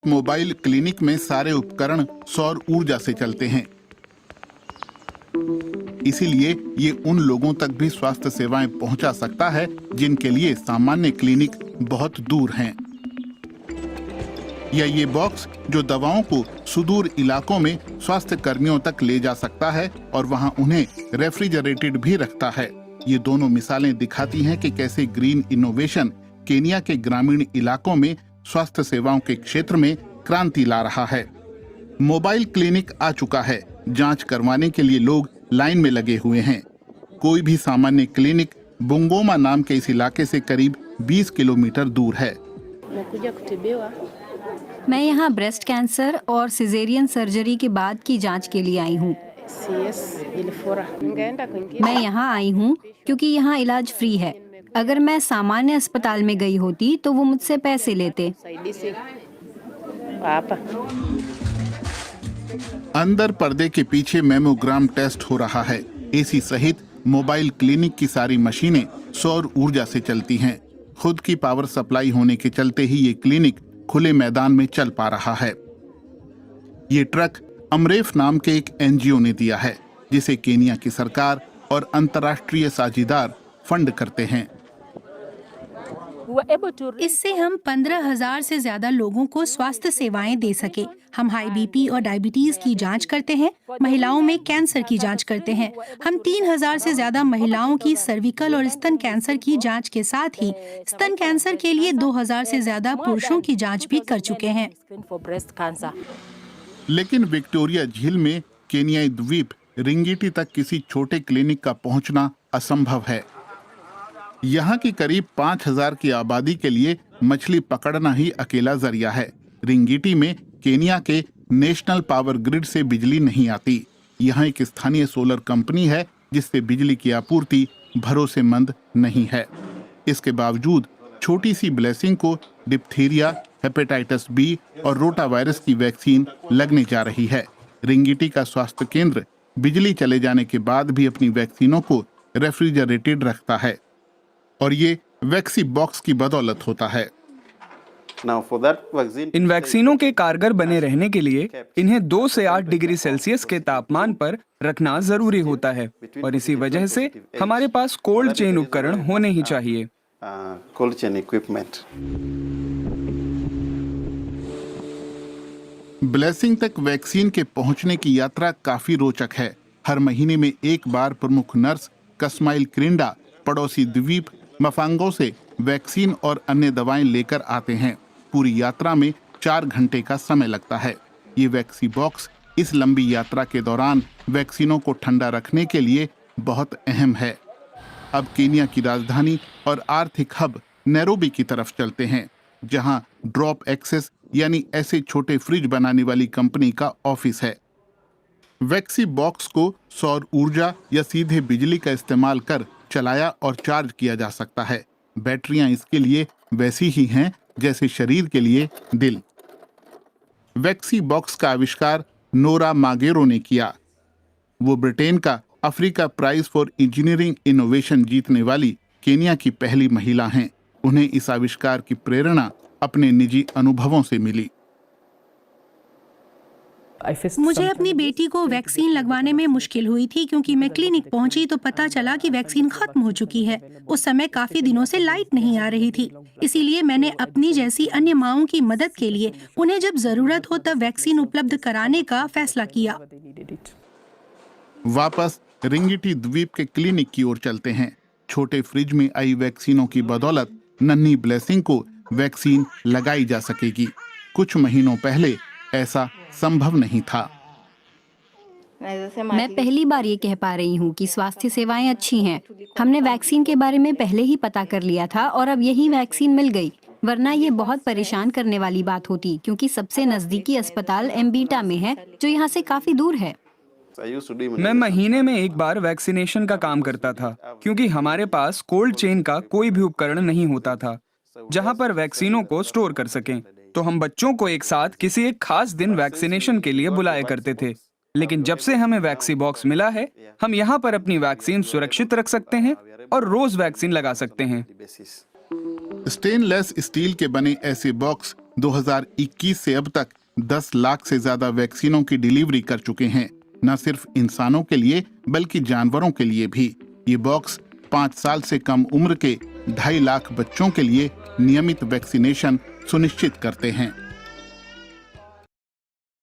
Mobile clinic में सारे उपकरण सौर ऊर्जा से चलते हैं। इसीलिए ये उन लोगों तक भी स्वास्थ्य सेवाएं पहुंचा सकता है जिनके लिए सामान्य क्लिनिक बहुत दूर हैं। या ये बॉक्स जो दवाओं को सुदूर इलाकों में स्वास्थ्य कर्मियों तक ले जा सकता है और वहां उन्हें रेफ्रिजरेटेड भी रखता है। ये दोनों मिसालें दिखाती हैं कि कैसे ग्रीन इनोवेशन केनिया के ग्रामीण इलाकों में स्वास्थ्य सेवाओं के क्षेत्र में क्रांति ला रहा है। मोबाइल क्लिनिक आ चुका है। जांच करवाने के लिए लोग लाइन में लगे हुए हैं। कोई भी सामान्य क्लिनिक बुंगोमा नाम के इस इलाके से करीब 20 किलोमीटर दूर है। मैं यहाँ ब्रेस्ट कैंसर और सिजेरियन सर्जरी के बाद की जांच के लिए आई हूँ। मैं यहाँ आई हूँ क्योंकि यहाँ इलाज फ्री है। अगर मैं सामान्य अस्पताल में गई होती तो वो मुझसे पैसे लेते। अंदर पर्दे के पीछे मेमोग्राम टेस्ट हो रहा है। एसी सहित मोबाइल क्लिनिक की सारी मशीनें सौर ऊर्जा से चलती हैं। खुद की पावर सप्लाई होने के चलते ही ये क्लिनिक खुले मैदान में चल पा रहा है। ये ट्रक अमरेफ नाम के एक एनजीओ ने दिया है, जिसे केनिया की सरकार और अंतर्राष्ट्रीय साझेदार फंड करते हैं। इससे हम 15,000 से ज्यादा लोगों को स्वास्थ्य सेवाएं दे सके। हम हाई बीपी और डायबिटीज की जांच करते हैं, महिलाओं में कैंसर की जांच करते हैं। हम 3,000 से ज्यादा महिलाओं की सर्विकल और स्तन कैंसर की जांच के साथ ही स्तन कैंसर के लिए 2,000 से ज्यादा पुरुषों की जांच भी कर चुके हैं। लेकिन विक्टोरिया झील में केनियाई द्वीप रिंगिटी तक किसी छोटे क्लिनिक का पहुंचना असंभव है। यहाँ की करीब 5,000 की आबादी के लिए मछली पकड़ना ही अकेला जरिया है। रिंगिटी में केनिया के नेशनल पावर ग्रिड से बिजली नहीं आती। यहाँ एक स्थानीय सोलर कंपनी है जिससे बिजली की आपूर्ति भरोसेमंद नहीं है। इसके बावजूद छोटी सी ब्लेसिंग को डिप्थीरिया, हेपेटाइटिस बी और रोटा वायरस की वैक्सीन लगने जा रही है। रिंगिटी का स्वास्थ्य केंद्र बिजली चले जाने के बाद भी अपनी वैक्सीनों को रेफ्रिजरेटेड रखता है और ये वैक्सी बॉक्स की बदौलत होता है। इन वैक्सीनों के कारगर बने रहने के लिए इन्हें 2 से 8 डिग्री सेल्सियस के तापमान पर रखना जरूरी होता है और इसी वजह से हमारे पास कोल्ड चेन उपकरण होने ही चाहिए। ब्लेसिंग तक वैक्सीन के पहुंचने की यात्रा काफी रोचक है। हर महीने में एक बार प्रमुख नर्स कस्माइल क्रिंडा पड़ोसी द्वीप मफांगो से वैक्सीन और अन्य दवाएं लेकर आते हैं। पूरी यात्रा में 4 घंटे का समय लगता है। ये वैक्सी बॉक्स इस लंबी यात्रा के दौरान वैक्सीनों को ठंडा रखने के लिए बहुत अहम है। अब केनिया की राजधानी और आर्थिक हब नैरोबी की तरफ चलते हैं, जहां ड्रॉप एक्सेस यानी ऐसे छोटे फ्रिज बनाने वाली कंपनी का ऑफिस है। वैक्सी बॉक्स को सौर ऊर्जा या सीधे बिजली का इस्तेमाल कर चलाया और चार्ज किया जा सकता है। बैटरियां इसके लिए वैसी ही हैं जैसे शरीर के लिए दिल। वैक्सी बॉक्स का आविष्कार नोरा मागेरो ने किया। वो ब्रिटेन का Africa prize for engineering innovation जीतने वाली केनिया की पहली महिला हैं। उन्हें इस आविष्कार की प्रेरणा अपने निजी अनुभवों से मिली। मुझे अपनी बेटी को वैक्सीन लगवाने में मुश्किल हुई थी क्योंकि मैं क्लिनिक पहुंची तो पता चला कि वैक्सीन खत्म हो चुकी है। उस समय काफी दिनों से लाइट नहीं आ रही थी। इसीलिए मैंने अपनी जैसी अन्य माँओं की मदद के लिए उन्हें जब जरूरत हो तब वैक्सीन उपलब्ध कराने का फैसला किया। वापस रिंगिटी द्वीप के क्लिनिक की ओर चलते हैं। छोटे फ्रिज में आई वैक्सीनों की बदौलत नन्ही ब्लेसिंग को वैक्सीन लगाई जा सकेगी। कुछ महीनों पहले ऐसा संभव नहीं था। मैं पहली बार ये कह पा रही हूँ कि स्वास्थ्य सेवाएं अच्छी हैं। हमने वैक्सीन के बारे में पहले ही पता कर लिया था और अब यही वैक्सीन मिल गई, वरना ये बहुत परेशान करने वाली बात होती क्योंकि सबसे नजदीकी अस्पताल एम्बिटा में है जो यहाँ से काफी दूर है। मैं महीने में एक बार वैक्सीनेशन का काम करता था क्योंकि हमारे पास कोल्ड चेन का कोई भी उपकरण नहीं होता था जहाँ पर वैक्सीनों को स्टोर कर सकें। तो हम बच्चों को एक साथ किसी एक खास दिन वैक्सीनेशन के लिए बुलाया करते थे। लेकिन जब से हमें वैक्सी बॉक्स मिला है, हम यहाँ पर अपनी वैक्सीन सुरक्षित रख सकते हैं और रोज वैक्सीन लगा सकते हैं। स्टेनलेस स्टील के बने ऐसे बॉक्स 2021 से अब तक 10 लाख से ज्यादा वैक्सीनों की डिलीवरी कर चुके हैं, न सिर्फ इंसानों के लिए बल्कि जानवरों के लिए भी। ये बॉक्स 5 साल से कम उम्र के 2.5 लाख बच्चों के लिए नियमित वैक्सीनेशन सुनिश्चित करते हैं।